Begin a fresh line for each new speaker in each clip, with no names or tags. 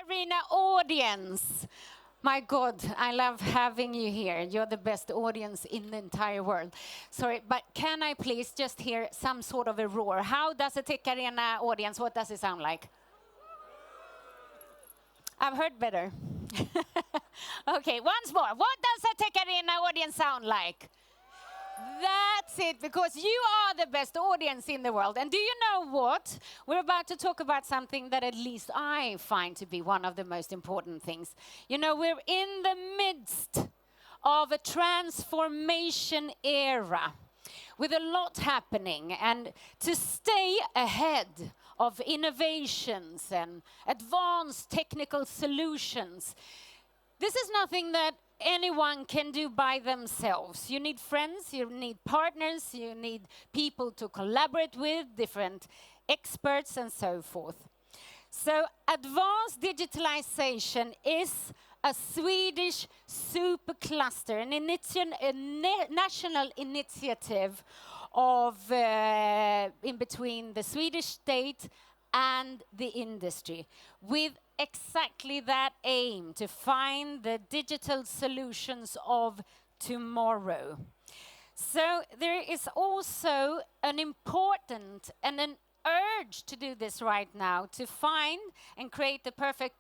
Arena audience. My God, I love having you here. You're the best audience in the entire world. Sorry, but can I please just hear some sort of a roar? How does a Tech Arena audience, what does it sound like? I've heard better. Okay, once more. What does a Tech Arena audience sound like? That's it, because you are the best audience in the world. And do you know what? We're about to talk about something that at least I find to be one of the most important things. You know, we're in the midst of a transformation era with a lot happening, and to stay ahead of innovations and advanced technical solutions, this is nothing that anyone can do by themselves. You need friends, you need partners, you need people to collaborate with, different experts and so forth. So advanced digitalization is a Swedish supercluster, a national initiative of in between the Swedish state and the industry, with exactly that aim to find the digital solutions of tomorrow. So there is also an important and an urge to do this right now, to find and create the perfect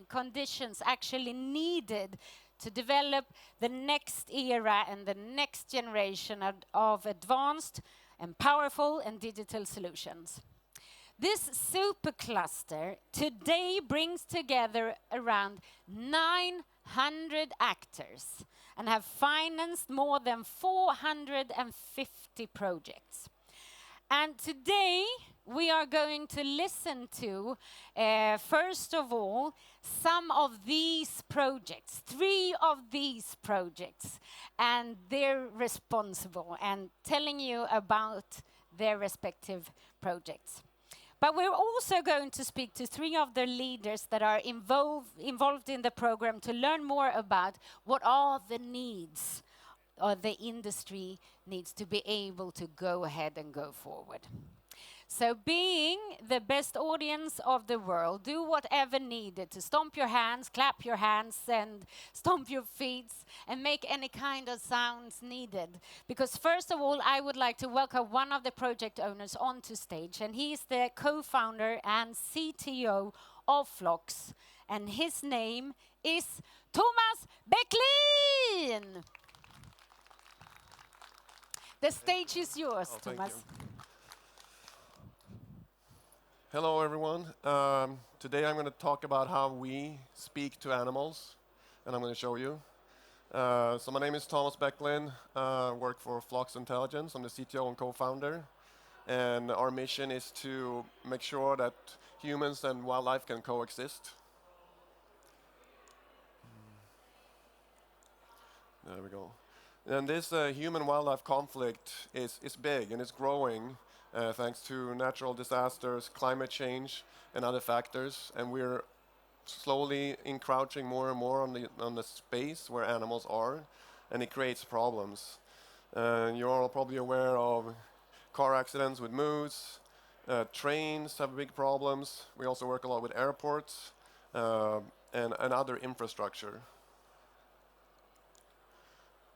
conditions actually needed to develop the next era and the next generation of advanced and powerful and digital solutions. This supercluster today brings together around 900 actors and have financed more than 450 projects. And today we are going to listen to, first of all, some of these projects, 3 of these projects, and they're responsible and telling you about their respective projects. But we're also going to speak to 3 of the leaders that are involved in the program to learn more about what are the needs or the industry needs to be able to go ahead and go forward. So being the best audience of the world, do whatever needed to stomp your hands, clap your hands, and stomp your feet, and make any kind of sounds needed. Because first of all, I would like to welcome one of the project owners onto stage, and he's the co-founder and CTO of Flox, and his name is Tomas Becklin. The stage is yours, Tomas.
Hello, everyone. Today I'm going to talk about how we speak to animals, and I'm going to show you. So my name is Tomas Becklin. I work for Flox Intelligence. I'm the CTO and co-founder. And our mission is to make sure that humans and wildlife can coexist. There we go. And this human-wildlife conflict is big, and it's growing. Thanks to natural disasters, climate change, and other factors, and we're slowly encroaching more and more on the space where animals are, and it creates problems. You're all probably aware of car accidents with moose. Trains have big problems. We also work a lot with airports and other infrastructure.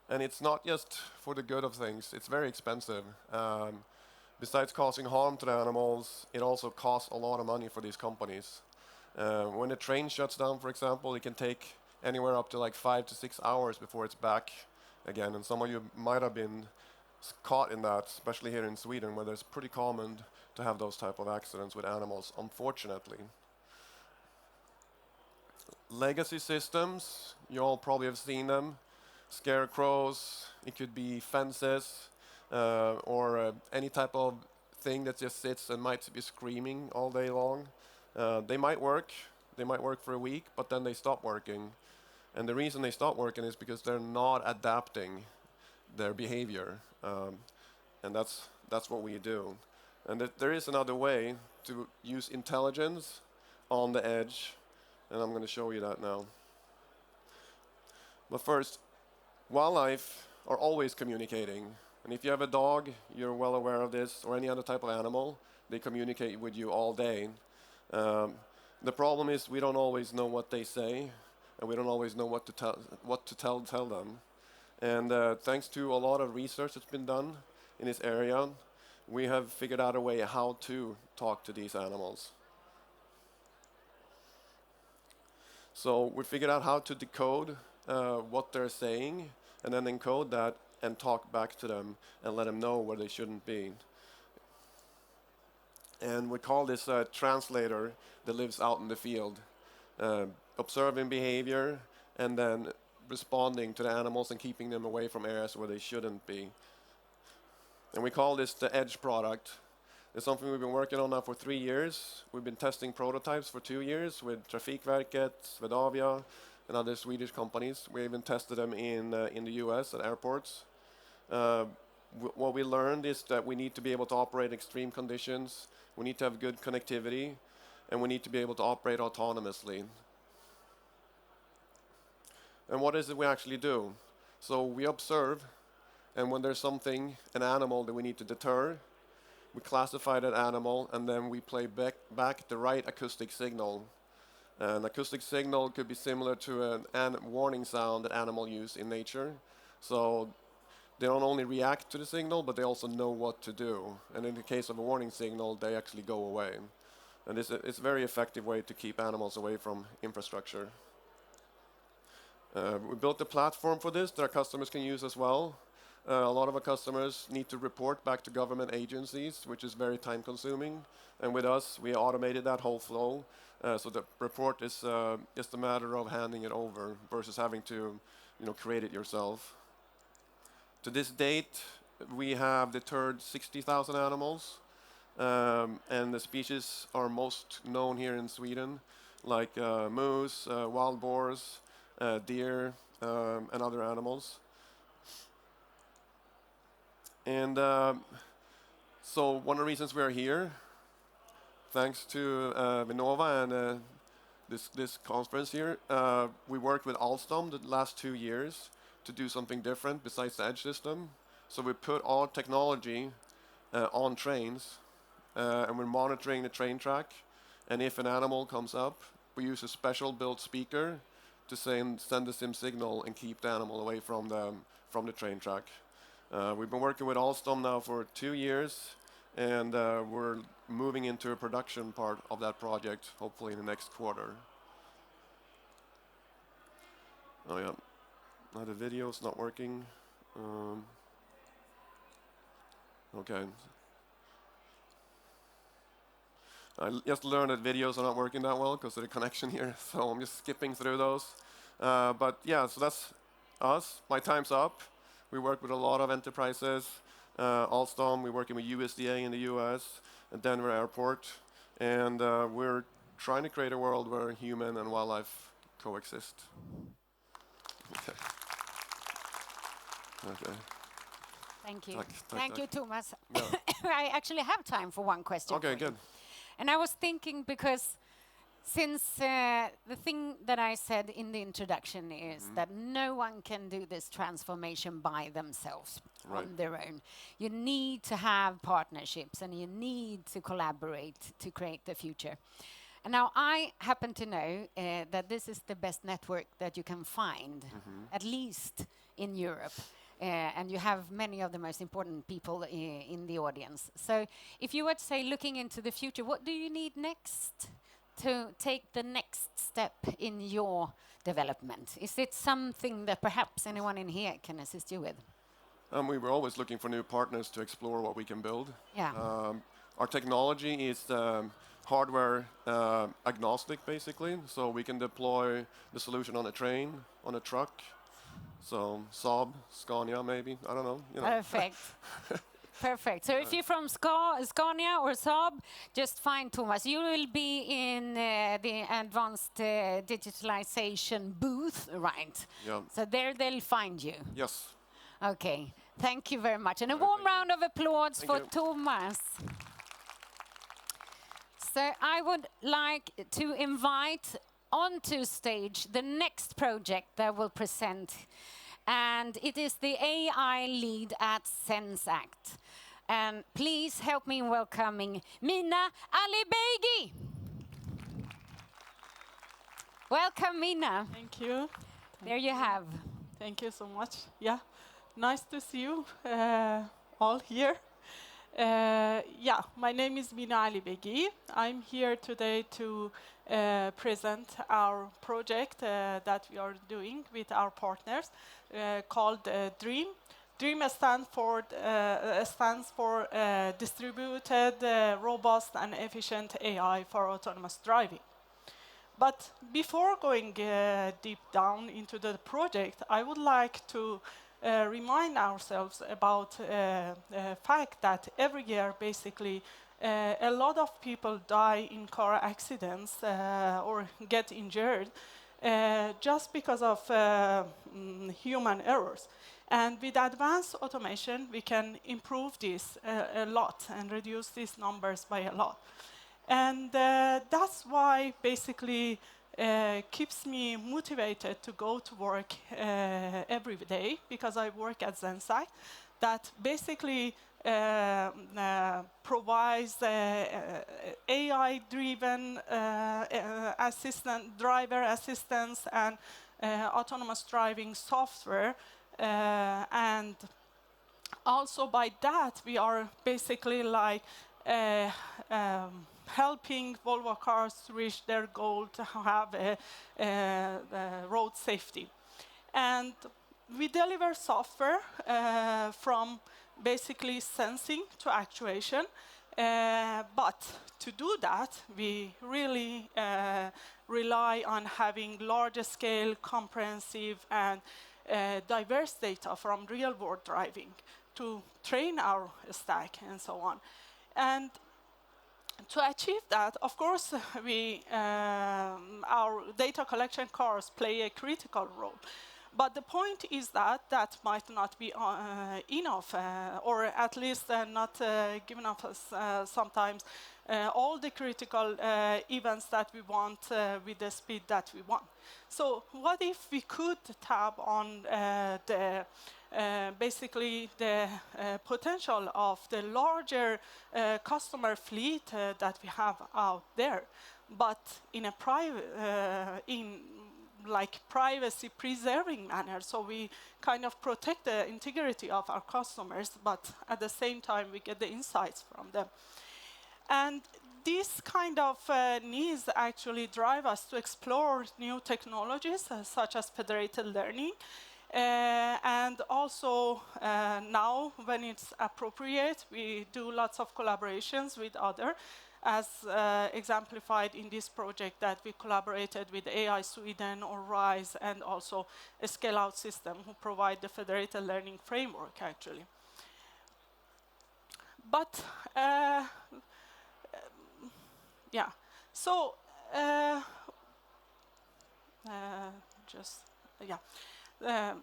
And it's not just for the good of things. It's very expensive. Besides causing harm to the animals, it also costs a lot of money for these companies. When a train shuts down, for example, it can take anywhere up to like 5 to 6 hours before it's back again. And some of you might have been caught in that, especially here in Sweden, where it's pretty common to have those type of accidents with animals, unfortunately. Legacy systems, you all probably have seen them. Scarecrows, it could be fences, or any type of thing that just sits and might be screaming all day long. They might work for a week, but then they stop working. And the reason they stop working is because they're not adapting their behavior. And that's what we do. And there is another way to use intelligence on the edge, and I'm going to show you that now. But first, wildlife are always communicating. And if you have a dog, you're well aware of this, or any other type of animal, they communicate with you all day. The problem is we don't always know what they say, and we don't always know what to tell them. And thanks to a lot of research that's been done in this area, we have figured out a way how to talk to these animals. So we figured out how to decode what they're saying, and then encode that and talk back to them and let them know where they shouldn't be. And we call this a translator that lives out in the field, observing behavior and then responding to the animals and keeping them away from areas where they shouldn't be. And we call this the Edge product. It's something we've been working on now for 3 years. We've been testing prototypes for 2 years with Trafikverket, Swedavia, and other Swedish companies. We even tested them in the US at airports. What we learned is that we need to be able to operate in extreme conditions, we need to have good connectivity, and we need to be able to operate autonomously. And what is it we actually do? So we observe, and when there's something, an animal that we need to deter, we classify that animal, and then we play back the right acoustic signal. An acoustic signal could be similar to a warning sound that animals use in nature. So they don't only react to the signal, but they also know what to do. And in the case of a warning signal, they actually go away. And it's a very effective way to keep animals away from infrastructure. We built a platform for this that our customers can use as well. A lot of our customers need to report back to government agencies, which is very time consuming. And with us, we automated that whole flow. So the report is just a matter of handing it over versus having to create it yourself. To this date, we have deterred 60,000 animals. And the species are most known here in Sweden, like moose, wild boars, deer, and other animals. And so one of the reasons we are here, thanks to Vinnova and this conference here, we worked with Alstom the last 2 years to do something different besides the Edge system. So we put all technology on trains, and we're monitoring the train track. And if an animal comes up, we use a special built speaker to send the SIM signal and keep the animal away from the train track. We've been working with Alstom now for 2 years, and we're moving into a production part of that project, hopefully in the next quarter. Oh yeah, now the video's not working. Okay. I just learned that videos are not working that well because of the connection here, so I'm just skipping through those. But yeah, so that's us. My time's up. We work with a lot of enterprises. Alstom, we're working with USDA in the US, and Denver Airport. And we're trying to create a world where human and wildlife coexist. Okay. Okay.
Thank you.
Thank
you, Tomas.
Yeah.
I actually have time for one question.
Okay, good.
And I was thinking, because since the thing that I said in the introduction is that no one can do this transformation by themselves on their own. You need to have partnerships, and you need to collaborate to create the future. And now I happen to know that this is the best network that you can find, at least in Europe. And you have many of the most important people in the audience. So if you were to say, looking into the future, what do you need next to take the next step in your development? Is it something that perhaps anyone in here can assist you with?
We were always looking for new partners to explore what we can build.
Yeah.
Our technology is hardware agnostic, basically, so we can deploy the solution on a train, on a truck. So Saab, Scania, maybe, I don't know.
Perfect. Perfect. So if you're from Scania or Saab, just find Tomas. You will be in the advanced digitalisation booth, right?
Yeah.
So there they'll find you.
Yes.
Okay. Thank you very much. And a warm round of applause for Tomas. So I would like to invite onto stage the next project that will present, and it is the AI lead at Zenseact. And please help me in welcoming Mina Alibeigi. Welcome, Mina.
Thank you.
There you have.
Thank you so much. Yeah, nice to see you all here. Yeah, my name is Mina Alibeigi. I'm here today to present our project that we are doing with our partners called DREAM. DREAM stands for Distributed, Robust and Efficient AI for Autonomous Driving. But before going deep down into the project, I would like to remind ourselves about the fact that every year, basically, a lot of people die in car accidents or get injured just because of human errors. And with advanced automation, we can improve this a lot and reduce these numbers by a lot. And that's why basically keeps me motivated to go to work every day, because I work at Zenseact, that basically provides AI-driven driver assistance and autonomous driving software. And also by that, we are basically like helping Volvo cars to reach their goal to have road safety. And we deliver software from basically sensing to actuation. But to do that, we really rely on having larger scale, comprehensive, and diverse data from real-world driving to train our stack and so on. And to achieve that, of course, our data collection cars play a critical role. But the point is that that might not be enough, or at least not given us sometimes all the critical events that we want with the speed that we want. So what if we could tap on basically the potential of the larger customer fleet that we have out there, but in a privacy preserving manner, so we kind of protect the integrity of our customers, but at the same time we get the insights from them. And these kind of needs actually drive us to explore new technologies such as federated learning. And also now, when it's appropriate, we do lots of collaborations with others, as exemplified in this project that we collaborated with AI Sweden or RISE, and also a scale-out system who provide the federated learning framework, actually. But yeah, so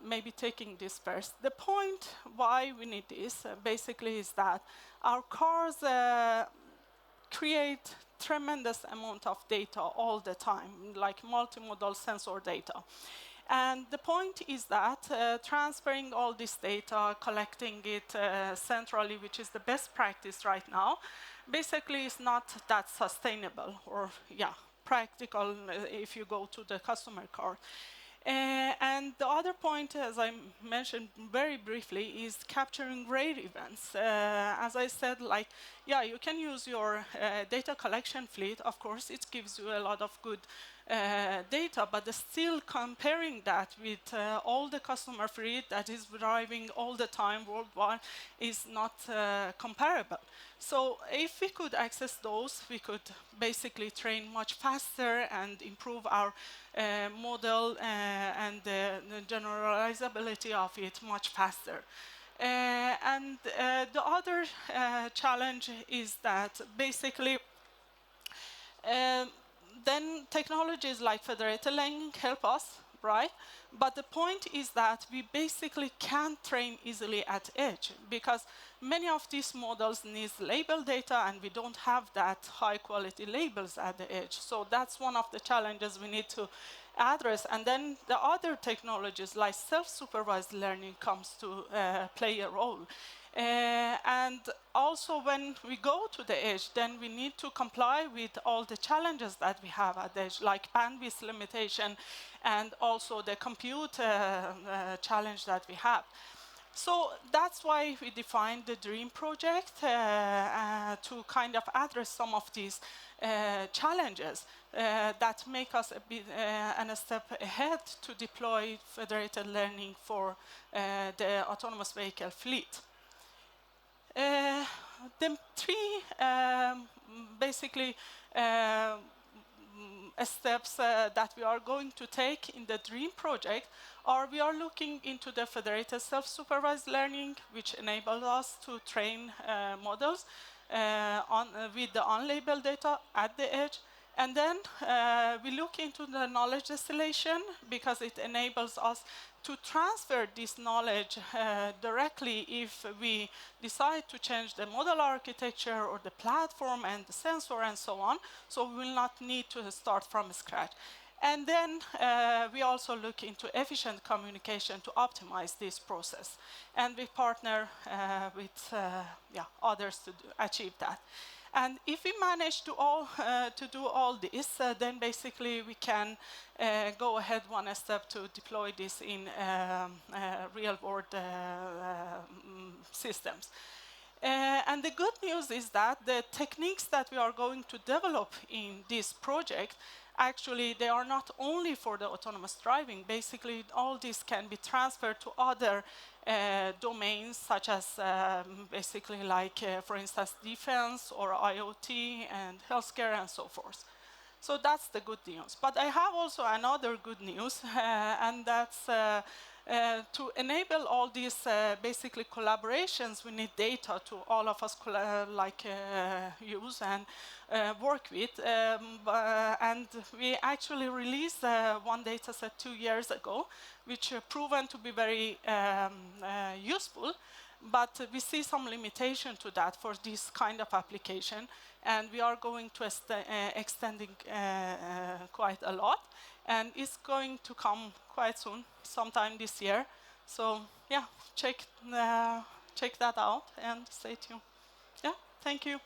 maybe taking this first. The point why we need this basically is that our cars create tremendous amount of data all the time, like multimodal sensor data. And the point is that transferring all this data, collecting it centrally, which is the best practice right now, basically is not that sustainable or practical if you go to the customer car. And the other point, as I mentioned very briefly, is capturing rare events. As I said, you can use your data collection fleet. Of course, it gives you a lot of good data, but still comparing that with all the customer fleet that is driving all the time worldwide is not comparable. So if we could access those, we could basically train much faster and improve our model and the generalizability of it much faster. And the other challenge is that basically then technologies like federated learning help us, right? But the point is that we basically can't train easily at edge, because many of these models need label data, and we don't have that high quality labels at the edge. So that's one of the challenges we need to address. And then the other technologies like self-supervised learning comes to play a role. And also when we go to the edge, then we need to comply with all the challenges that we have at the edge, like bandwidth limitation and also the compute challenge that we have. So that's why we defined the DREAM project to kind of address some of these challenges that make us a bit and a step ahead to deploy federated learning for the autonomous vehicle fleet. The three basically steps that we are going to take in the DREAM project are we are looking into the federated self-supervised learning, which enables us to train models with the unlabeled data at the edge. And then we look into the knowledge distillation because it enables us to transfer this knowledge directly if we decide to change the model architecture or the platform and the sensor and so on. So we will not need to start from scratch. And then we also look into efficient communication to optimize this process. And we partner with others to achieve that. And if we manage to do all this, then basically we can go ahead one step to deploy this in real-world systems. And the good news is that the techniques that we are going to develop in this project, actually, they are not only for the autonomous driving. Basically, all this can be transferred to other domains, such as basically like, for instance, defense or IoT and healthcare and so forth. So that's the good news. But I have also another good news, and that's to enable all these basically collaborations, we need data to all of us use and work with. And we actually released one data set 2 years ago, which proven to be very useful. But we see some limitation to that for this kind of application. And we are going to extending quite a lot. And it's going to come quite soon, sometime this year. So yeah, check that out and stay tuned. Yeah, thank you.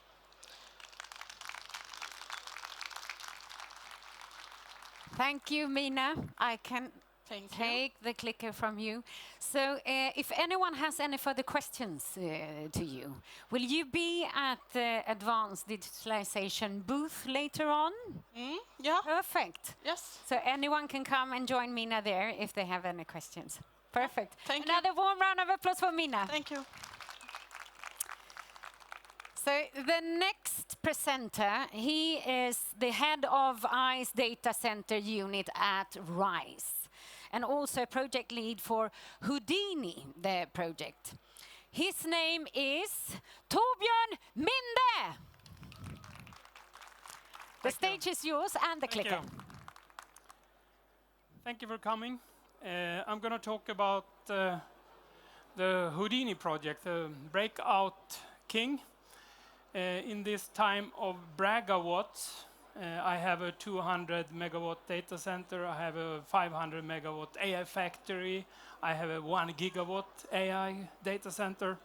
Thank you, Mina. I can take the clicker from you. So if anyone has any further questions to you, will you be at the Advanced Digitalisation booth later on?
Yeah.
Perfect.
Yes.
So anyone can come and join Mina there if they have any questions. Perfect.
Thank you.
Another warm round of applause for Mina.
Thank you.
So the next presenter, he is the head of ICE Datacenter unit at RISE, and also project lead for Houdini, the project. His name is Tor Björn Minde. The stage is yours and the clicker.
Thank you for coming. I'm going to talk about the Houdini project, the breakout king. In this time of bragawatts, I have a 200 megawatt data center, I have a 500 megawatt AI factory, I have a 1 gigawatt AI data center.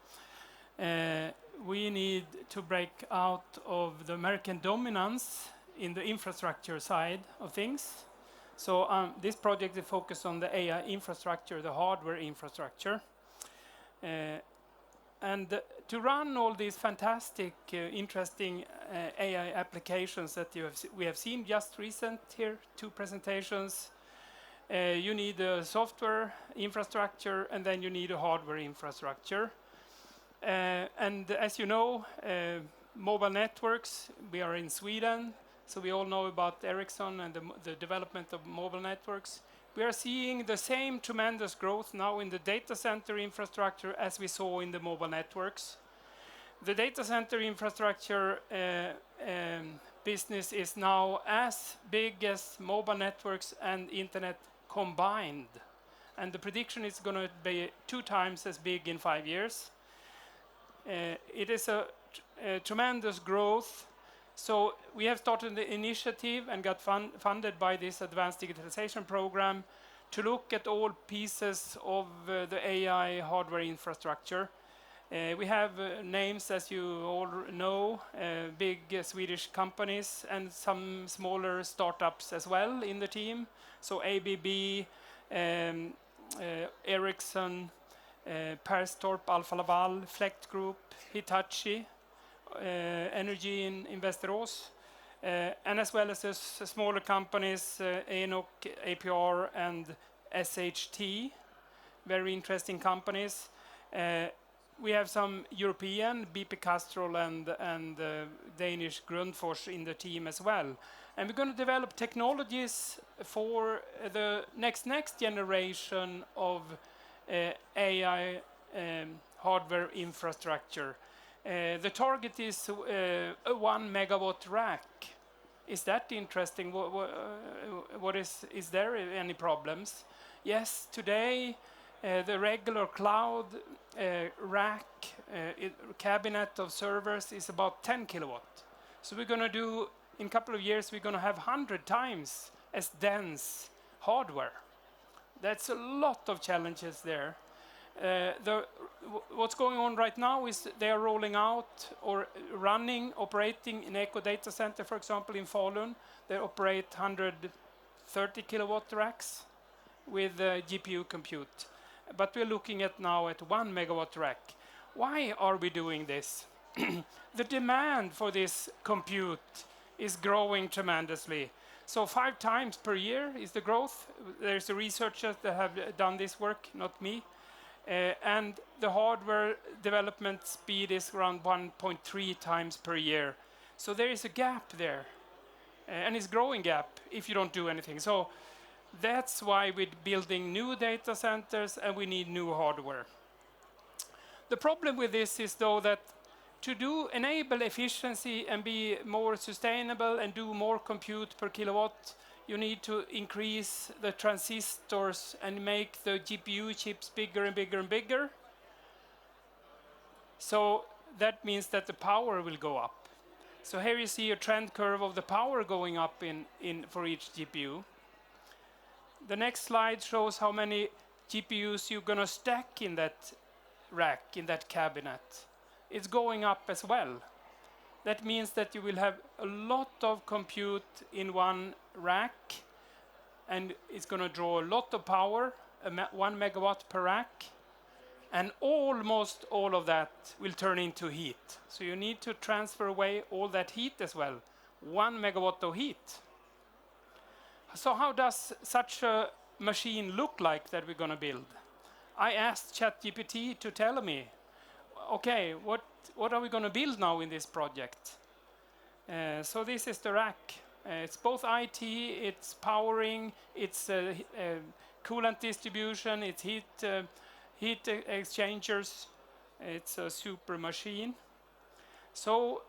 We need to break out of the American dominance in the infrastructure side of things. So this project is focused on the AI infrastructure, the hardware infrastructure. And to run all these fantastic, interesting AI applications that we have seen just recent here, 2 presentations, you need a software infrastructure and then you need a hardware infrastructure. And as you know, mobile networks, we are in Sweden, so we all know about Ericsson and the development of mobile networks. We are seeing the same tremendous growth now in the data center infrastructure as we saw in the mobile networks. The data center infrastructure business is now as big as mobile networks and internet combined. And the prediction is going to be 2 times as big in 5 years. It is a tremendous growth. So we have started the initiative and got funded by this advanced digitalization program to look at all pieces of the AI hardware infrastructure. We have names, as you all know, big Swedish companies and some smaller startups as well in the team. So ABB, Ericsson, Perstorp, Alfa Laval, Flect Group, Hitachi, Energy in Västerås, and as well as smaller companies, Enoch, APR, and SHT, very interesting companies. We have some European, BP Castrol and Danish Grundfos in the team as well. And we're going to develop technologies for the next generation of AI hardware infrastructure. The target is a 1 megawatt rack. Is that interesting? Is there any problems? Yes, today the regular cloud rack cabinet of servers is about 10 kilowatt. So we're going to do, in a couple of years, we're going to have 100 times as dense hardware. That's a lot of challenges there. What's going on right now is they are rolling out or operating in ICE Datacenter, for example, in Falun. They operate 130 kilowatt racks with GPU compute. But we're looking at now at 1 megawatt rack. Why are we doing this? The demand for this compute is growing tremendously. So 5 times per year is the growth. There's researchers that have done this work, not me. And the hardware development speed is around 1.3 times per year. So there is a gap there. And it's a growing gap if you don't do anything. So that's why we're building new data centers and we need new hardware. The problem with this is, though, that to enable efficiency and be more sustainable and do more compute per kilowatt, you need to increase the transistors and make the GPU chips bigger and bigger and bigger. So that means that the power will go up. So here you see a trend curve of the power going up for each GPU. The next slide shows how many GPUs you're going to stack in that rack, in that cabinet. It's going up as well. That means that you will have a lot of compute in one rack, and it's going to draw a lot of power, 1 megawatt per rack, and almost all of that will turn into heat. So you need to transfer away all that heat as well, 1 megawatt of heat. So how does such a machine look like that we're going to build? I asked ChatGPT to tell me, okay, what are we going to build now in this project? So this is the rack. It's both IT, it's powering, it's coolant distribution, it's heat exchangers. It's a super machine. So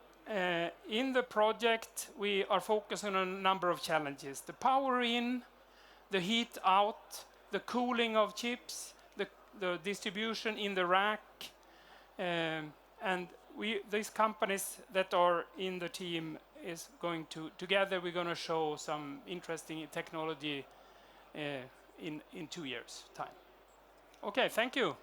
in the project, we are focusing on a number of challenges. The power in, the heat out, the cooling of chips, the distribution in the rack, and these companies that are in the team is going to, together we're going to show some interesting technology in 2 years' time. Okay, thank you.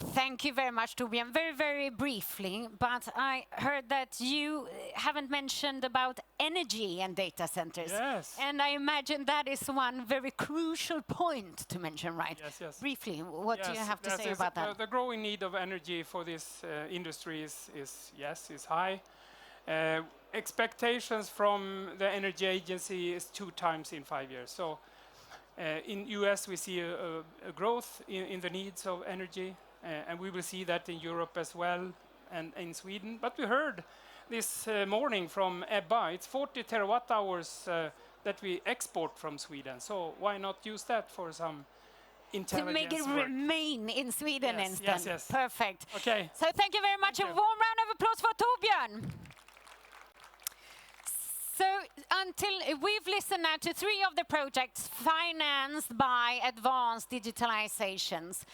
Thank you very much, Torbjörn. Very, very briefly, but I heard that you haven't mentioned about energy and data centers.
Yes.
And I imagine that is one very crucial point to mention, right?
Yes, yes.
Briefly, what do you have to say
yes,
about that?
The growing need of energy for this industry is high. Expectations from the Energy Agency is 2 times in 5 years. So in US we see a growth in the needs of energy, and we will see that in Europe as well and in Sweden. But we heard this morning from Ebba, it's 40 terawatt hours that we export from Sweden. So why not use that for some intelligence
to make it
work?
Remain in Sweden instead.
Yes.
Perfect.
Okay.
So thank you very much. A warm round of applause for Torbjörn. So we've listened now to 3 of the projects financed by Advanced Digitalisations.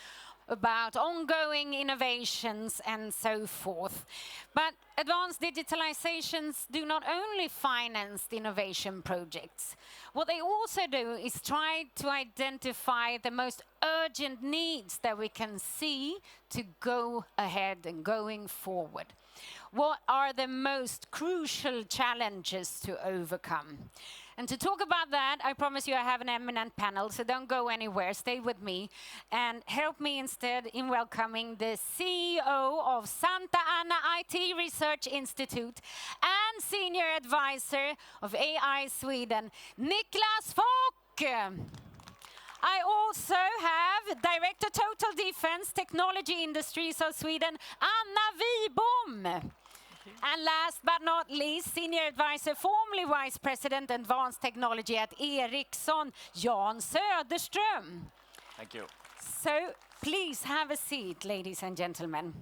about ongoing innovations and so forth. But advanced digitalizations do not only finance the innovation projects. What they also do is try to identify the most urgent needs that we can see to go ahead and going forward. What are the most crucial challenges to overcome? And to talk about that, I promise you I have an eminent panel, so don't go anywhere, stay with me, and help me instead in welcoming the CEO of Santa Ana IT Research Institute and Senior Advisor of AI Sweden, Niclas Fock. I also have Director Total Defense Technology Industries of Sweden, Anna Wibom. And last but not least, Senior Advisor, formerly Vice President Advanced Technology at Ericsson, Jan Söderström.
Thank you.
So please have a seat, ladies and gentlemen.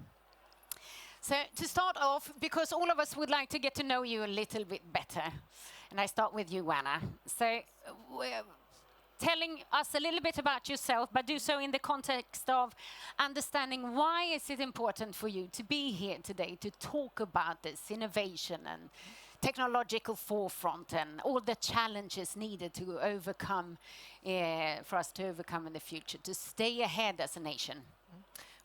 So to start off, because all of us would like to get to know you a little bit better, and I start with you, Anna. So telling us a little bit about yourself, but do so in the context of understanding why is it important for you to be here today to talk about this innovation and technological forefront and all the challenges needed to overcome, for us to overcome in the future, to stay ahead as a nation.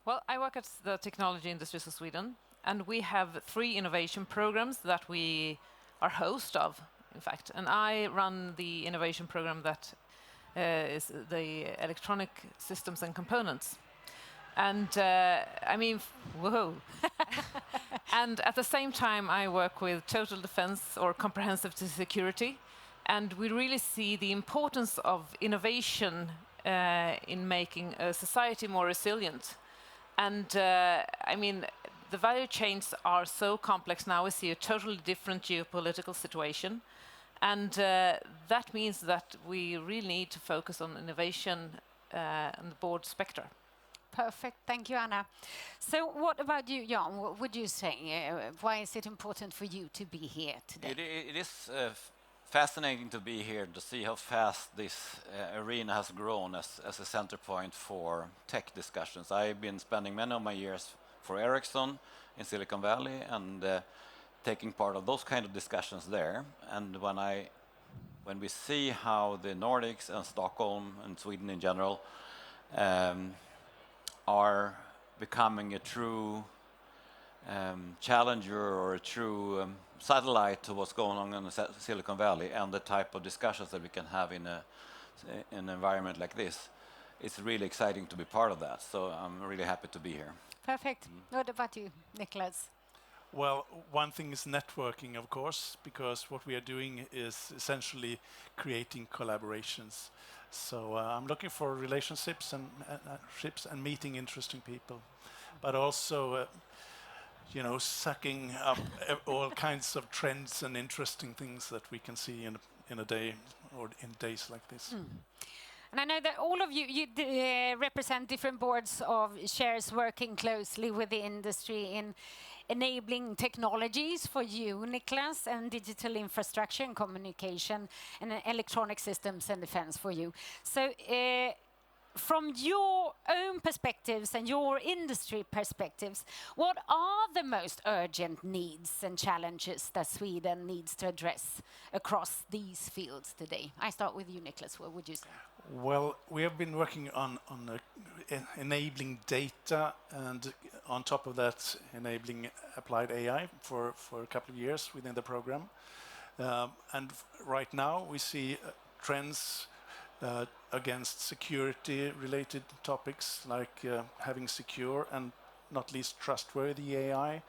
Well, I work at the Technology Industries of Sweden, and we have 3 innovation programs that we are host of, in fact. And I run the innovation program that is the electronic systems and components. And I mean, whoa. And at the same time, I work with total defense or comprehensive security. And we really see the importance of innovation in making a society more resilient. And I mean, the value chains are so complex now. We see a totally different geopolitical situation. And that means that we really need to focus on innovation on the broad spectrum.
Perfect, thank you, Anna. So what about you, Jan? What would you say? Why is it important for you to be here today?
It is fascinating to be here to see how fast this arena has grown as a center point for tech discussions. I've been spending many of my years for Ericsson in Silicon Valley and taking part of those kind of discussions there. And when we see how the Nordics and Stockholm and Sweden in general are becoming a true challenger or a true satellite to what's going on in the Silicon Valley and the type of discussions that we can have in an environment like this, it's really exciting to be part of that. So I'm really happy to be here.
Perfect. What about you, Niclas?
Well, one thing is networking, of course, because what we are doing is essentially creating collaborations. So I'm looking for relationships and meeting interesting people, but also, sucking up all kinds of trends and interesting things that we can see in a day or in days like this. Mm.
And I know that all of you represent different boards of shares working closely with the industry in enabling technologies for you, Niclas, and digital infrastructure and communication and electronic systems and defense for you. So from your own perspectives and your industry perspectives, what are the most urgent needs and challenges that Sweden needs to address across these fields today? I start with you, Niclas. What would you say?
Well, we have been working on enabling data and on top of that enabling applied AI for a couple of years within the program. And right now we see trends against security-related topics like having secure and not least trustworthy AI,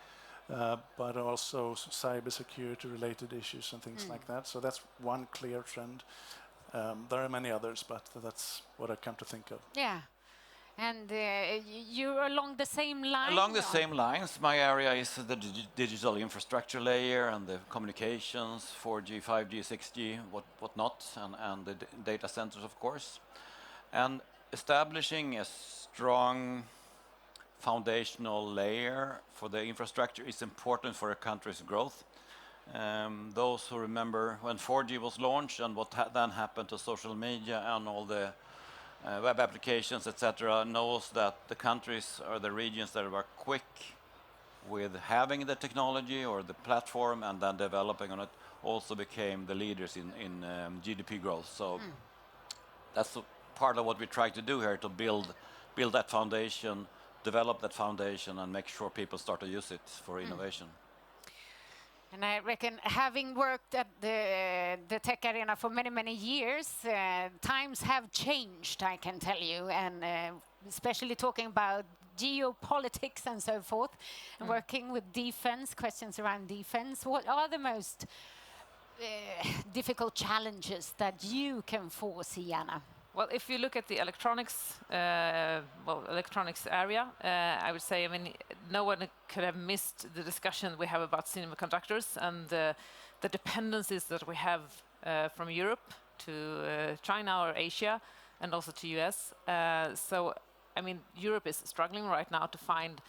but also cybersecurity-related issues and things like that. So that's one clear trend. There are many others, but that's what I come to think of.
Yeah. And you're along the same lines?
Along the same lines. My area is the digital infrastructure layer and the communications, 4G, 5G, 6G, whatnot, and the data centers, of course. And establishing a strong foundational layer for the infrastructure is important for a country's growth. Those who remember when 4G was launched and what then happened to social media and all the web applications, etc., knows that the countries or the regions that are quick with having the technology or the platform and then developing on it also became the leaders in GDP growth. So that's part of what we try to do here, to build that foundation, develop that foundation, and make sure people start to use it for innovation.
And I reckon, having worked at the tech arena for many, many years, times have changed, I can tell you, and especially talking about geopolitics and so forth, and working with defense, questions around defense. What are the most difficult challenges that you can foresee, Anna?
Well, if you look at the electronics, electronics area, I would say, I mean, no one could have missed the discussion we have about semiconductors and the dependencies that we have from Europe to China or Asia, and also to US. So, I mean, Europe is struggling right now to find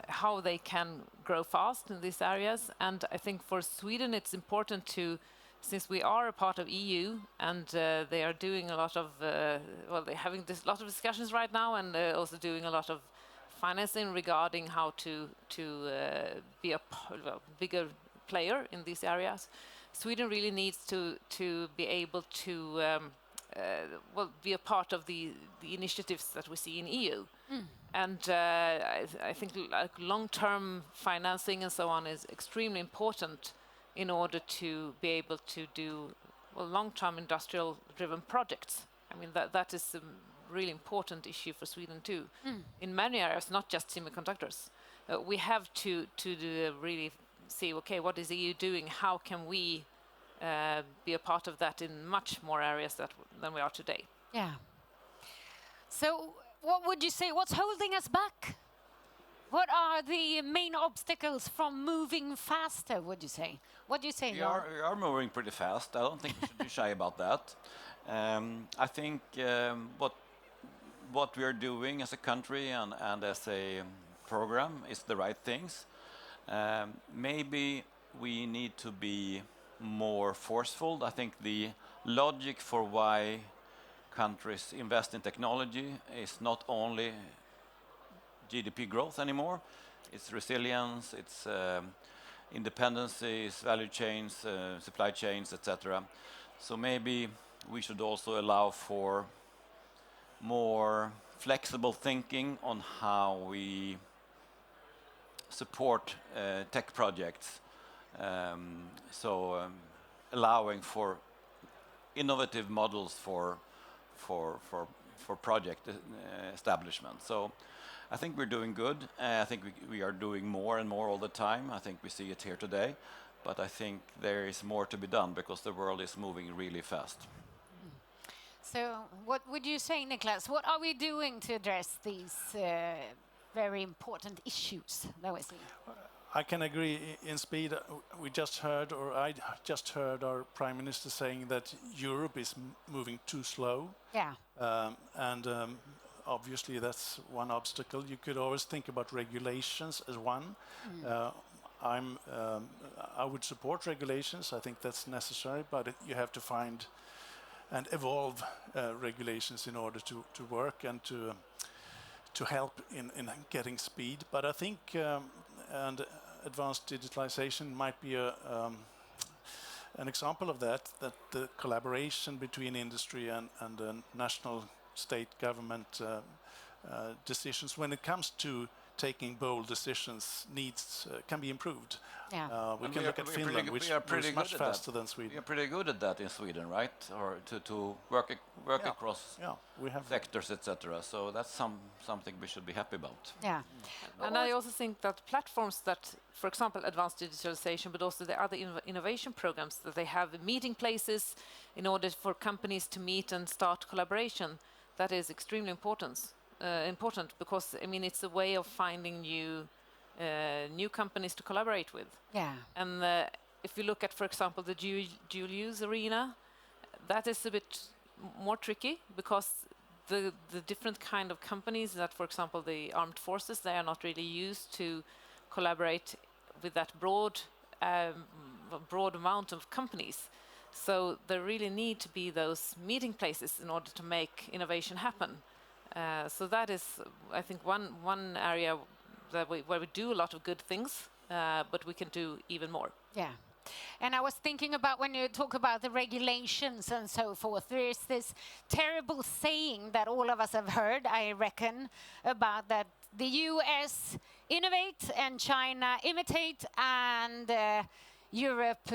how they can grow fast in these areas. And I think for Sweden, it's important to, since we are a part of EU and they are doing a lot of, they're having a lot of discussions right now, and also doing a lot of financing regarding how to be a bigger player in these areas. Sweden really needs to be able to be a part of the initiatives that we see in EU. And I think like long-term financing and so on is extremely important in order to be able to do long-term industrial-driven projects. I mean, that is a really important issue for Sweden too. In many areas, not just semiconductors. We have to really see, okay, what is EU doing? How can we be a part of that in much more areas than we are today?
Yeah. So what would you say, what's holding us back? What are the main obstacles from moving faster, would you say? What do you say,
We are moving pretty fast. I don't think we should be shy about that. I think what we are doing as a country and as a program is the right things. Maybe we need to be more forceful. I think the logic for why countries invest in technology is not only GDP growth anymore. It's resilience, it's independencies, value chains, supply chains, etc. So maybe we should also allow for more flexible thinking on how we support tech projects. Allowing for innovative models for project establishment. So I think we're doing good. I think we are doing more and more all the time. I think we see it here today. But I think there is more to be done because the world is moving really fast.
So what would you say, Niclas? What are we doing to address these very important issues that we see?
I can agree in speed. I just heard our Prime Minister saying that Europe is moving too slow.
Yeah.
Obviously that's one obstacle. You could always think about regulations as one. I would support regulations. I think that's necessary, but you have to find and evolve regulations in order to work and to help in getting speed. But I think and advanced digitalization might be an example of that the collaboration between industry and national state government decisions when it comes to taking bold decisions can be improved.
Yeah.
We can look at Finland, which moves much faster than Sweden.
We are pretty good at that in Sweden, right? Or to work across sectors, etc. So that's something we should be happy about.
Yeah.
And I also think that platforms that, for example, advanced digitalization, but also the other innovation programs, that they have meeting places in order for companies to meet and start collaboration, that is extremely important because, I mean, it's a way of finding new companies to collaborate with.
Yeah.
And if you look at, for example, the dual use arena, that is a bit more tricky because the different kind of companies that, for example, the armed forces, they are not really used to collaborate with that broad amount of companies. So there really need to be those meeting places in order to make innovation happen. So that is, I think, one area that where we do a lot of good things, but we can do even more.
Yeah. And I was thinking about when you talk about the regulations and so forth, there is this terrible saying that all of us have heard, I reckon, about that the US innovate and China imitate and Europe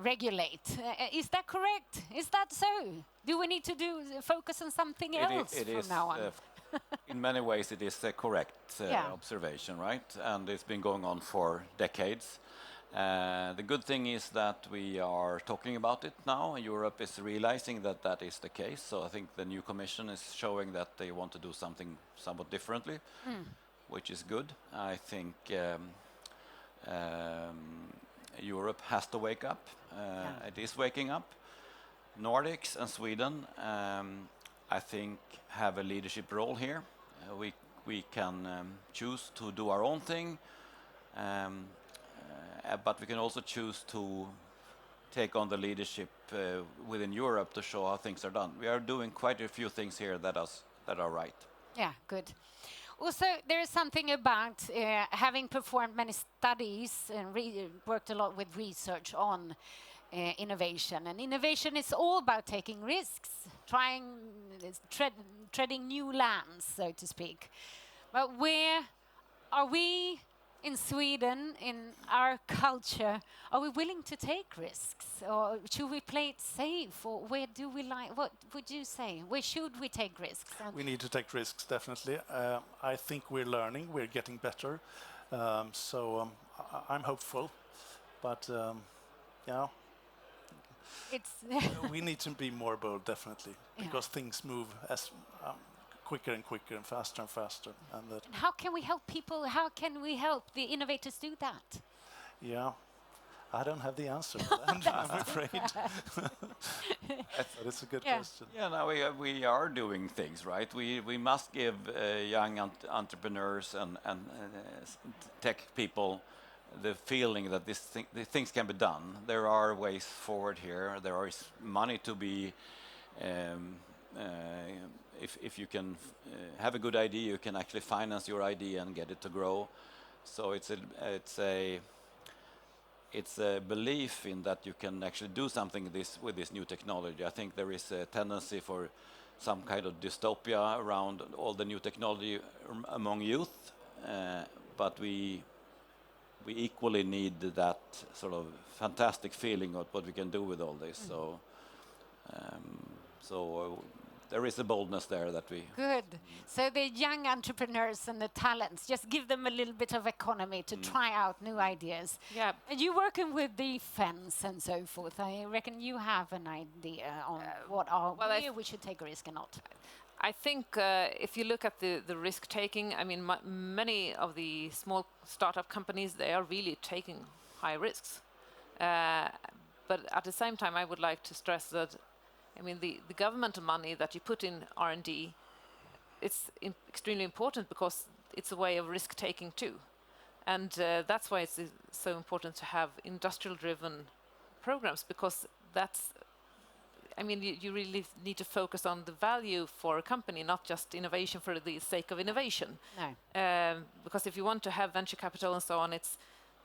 regulate. Is that correct? Is that so? Do we need to focus on something else from now on?
In many ways, it is a correct observation, right? And it's been going on for decades. The good thing is that we are talking about it now. Europe is realizing that that is the case. So I think the new Commission is showing that they want to do something somewhat differently, which is good. I think Europe has to wake up. It is waking up. Nordics and Sweden, I think, have a leadership role here. We can choose to do our own thing. But we can also choose to take on the leadership within Europe to show how things are done. We are doing quite a few things here that are right.
Yeah, good. Also, there is something about having performed many studies and worked a lot with research on innovation. And innovation is all about taking risks, treading new lands, so to speak. But where are we in Sweden, in our culture, are we willing to take risks? Or should we play it safe? Or where do we like, what would you say? Where should we take risks?
We need to take risks, definitely. I think we're learning, we're getting better. I'm hopeful. But,
it's
we need to be more bold, definitely, because things move as quicker and quicker and faster. And
how can we help people? How can we help the innovators do that?
Yeah, I don't have the answer for that, I'm afraid. But it's a good question.
Yeah, now we are doing things, right? We must give young entrepreneurs and tech people the feeling that these things can be done. There are ways forward here. There is money to be. If you can have a good idea, you can actually finance your idea and get it to grow. So it's a belief in that you can actually do something with this new technology. I think there is a tendency for some kind of dystopia around all the new technology among youth, but we equally need that sort of fantastic feeling of what we can do with all this. So there is a boldness there that we...
Good. So the young entrepreneurs and the talents, just give them a little bit of economy to try out new ideas.
Yeah.
And you're working with defense and so forth. I reckon you have an idea on where we should take a risk and not.
I think if you look at the risk taking, I mean, many of the small startup companies, they are really taking high risks. But at the same time, I would like to stress that, I mean, the government money that you put in R&D, it's extremely important because it's a way of risk taking too. And that's why it's so important to have industrial-driven programs, because that's, I mean, you really need to focus on the value for a company, not just innovation for the sake of innovation.
No.
Because if you want to have venture capital and so on, it's,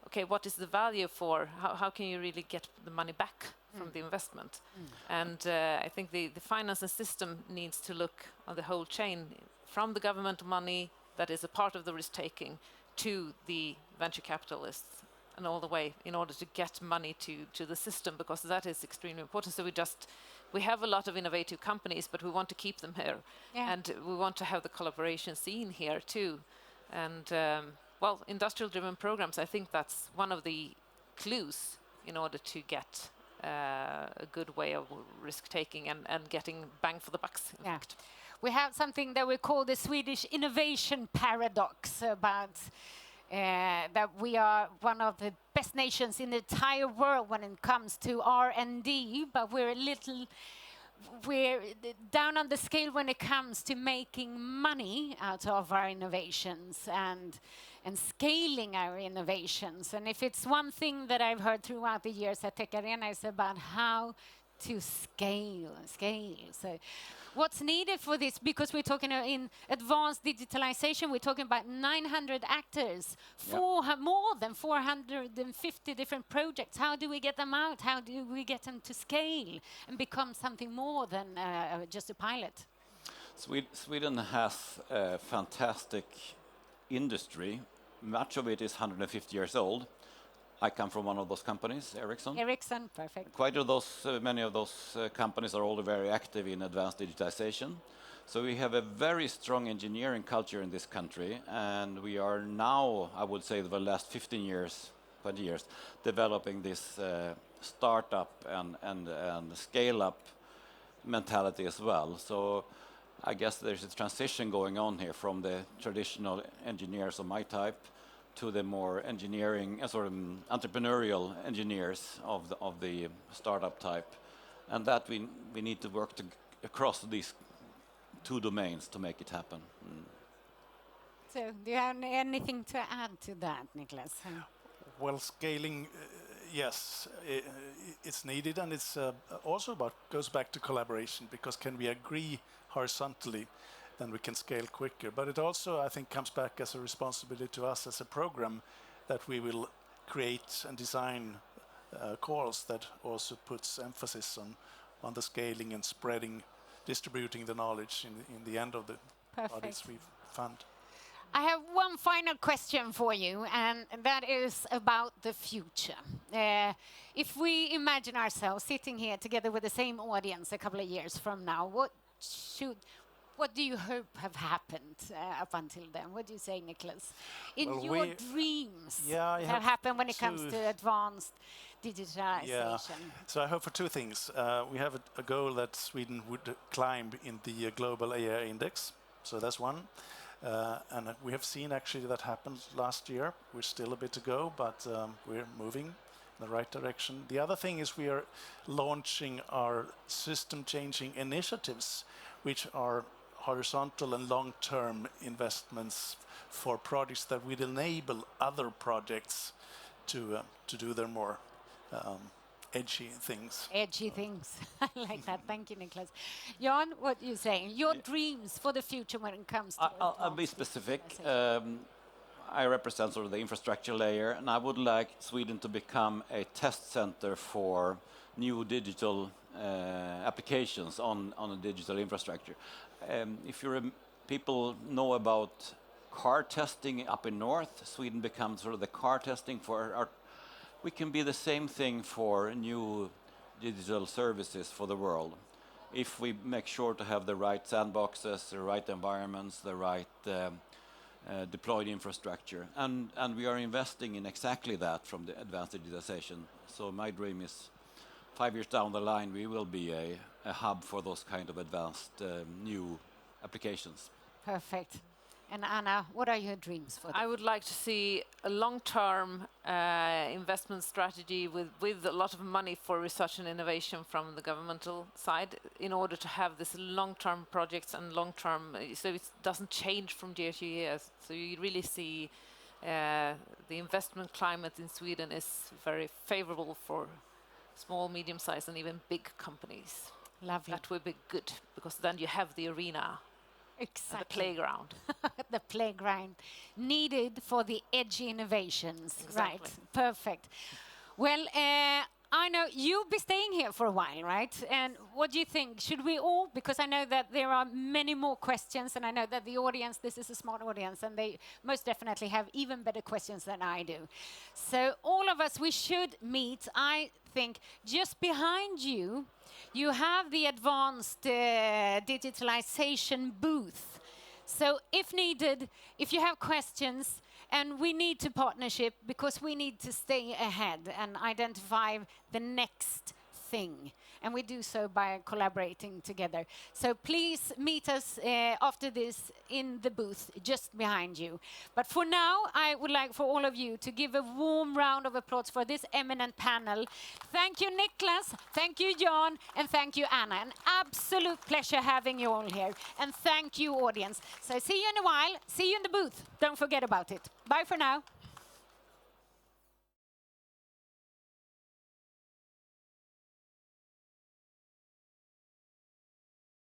okay, what is the value for, how can you really get the money back from the investment? And I think the finance and system needs to look on the whole chain, from the government money that is a part of the risk-taking to the venture capitalists and all the way in order to get money to the system, because that is extremely important. So we have a lot of innovative companies, but we want to keep them here.
Yeah.
And we want to have the collaboration scene here too. And well, industrial-driven programs, I think that's one of the clues in order to get a good way of risk-taking and getting bang for the bucks, in fact.
We have something that we call the Swedish innovation paradox, about that we are one of the best nations in the entire world when it comes to R&D, but we're a little we're down on the scale when it comes to making money out of our innovations and scaling our innovations. And if it's one thing that I've heard throughout the years at Tech Arena is about how to scale. So what's needed for this, because we're talking in advanced digitalization, we're talking about 900 actors, more than 450 different projects. How do we get them out? How do we get them to scale and become something more than just a pilot?
Sweden has a fantastic industry. Much of it is 150 years old. I come from one of those companies, Ericsson.
Ericsson, perfect.
Many of those companies are all very active in advanced digitalization. So we have a very strong engineering culture in this country, and we are now, I would say, the last 15 years, 20 years, developing this startup and scale-up mentality as well. So I guess there's a transition going on here from the traditional engineers of my type to the more engineering, sort of entrepreneurial engineers of the startup type, and that we need to work across these two domains to make it happen.
So, do you have anything to add to that, Niclas?
Well, scaling, yes, it's needed, and it's also goes back to collaboration, because can we agree horizontally, then we can scale quicker. But it also, I think, comes back as a responsibility to us as a program, that we will create and design calls that also puts emphasis on the scaling and spreading, distributing the knowledge in the end of the bodies we fund.
I have one final question for you, and that is about the future. If we imagine ourselves sitting here together with the same audience a couple of years from now, what do you hope have happened up until then? What do you say, Niclas? In your dreams that happen when it comes to advanced digitalization?
Yeah. So I hope for two things. We have a goal that Sweden would climb in the global AI index. So that's one. And we have seen actually that happened last year. We're still a bit to go, but we're moving in the right direction. The other thing is we are launching our system-changing initiatives, which are horizontal and long-term investments for projects that will enable other projects to do their more edgy things.
Edgy things. I like that. Thank you, Niclas. Jan, what are you saying? Your dreams for the future when it comes to
I'll be specific. I represent sort of the infrastructure layer, and I would like Sweden to become a test center for new digital applications on a digital infrastructure. If people know about car testing up in north, Sweden becomes sort of the car testing for we can be the same thing for new digital services for the world. If we make sure to have the right sandboxes, the right environments, the right deployed infrastructure. And we are investing in exactly that from the advanced digitalization. So my dream is 5 years down the line, we will be a hub for those kind of advanced new applications.
Perfect. And Anna, what are your dreams for?
I would like to see a long-term investment strategy with a lot of money for research and innovation from the governmental side, in order to have this long-term projects and long-term, so it doesn't change from year to year. So you really see the investment climate in Sweden is very favorable for small, medium-sized, and even big companies.
Lovely.
That would be good, because then you have the arena.
Exactly.
The playground.
The playground needed for the edgy innovations.
Exactly.
Right. Perfect. Well, I know you'll be staying here for a while, right? And what do you think? Should we all, because I know that there are many more questions, and I know that the audience, this is a smart audience, and they most definitely have even better questions than I do. So all of us, we should meet, I think, just behind you. You have the advanced digitalization booth. So if needed, if you have questions, and we need to partnership because we need to stay ahead and identify the next thing. and we do so by collaborating together. So please meet us after this in the booth just behind you. But for now, I would like for all of you to give a warm round of applause for this eminent panel. Thank you, Niclas, thank you, John, and thank you, Anna. An absolute pleasure having you all here. And thank you, audience. So see you in a while. See you in the booth. Don't forget about it. Bye for now.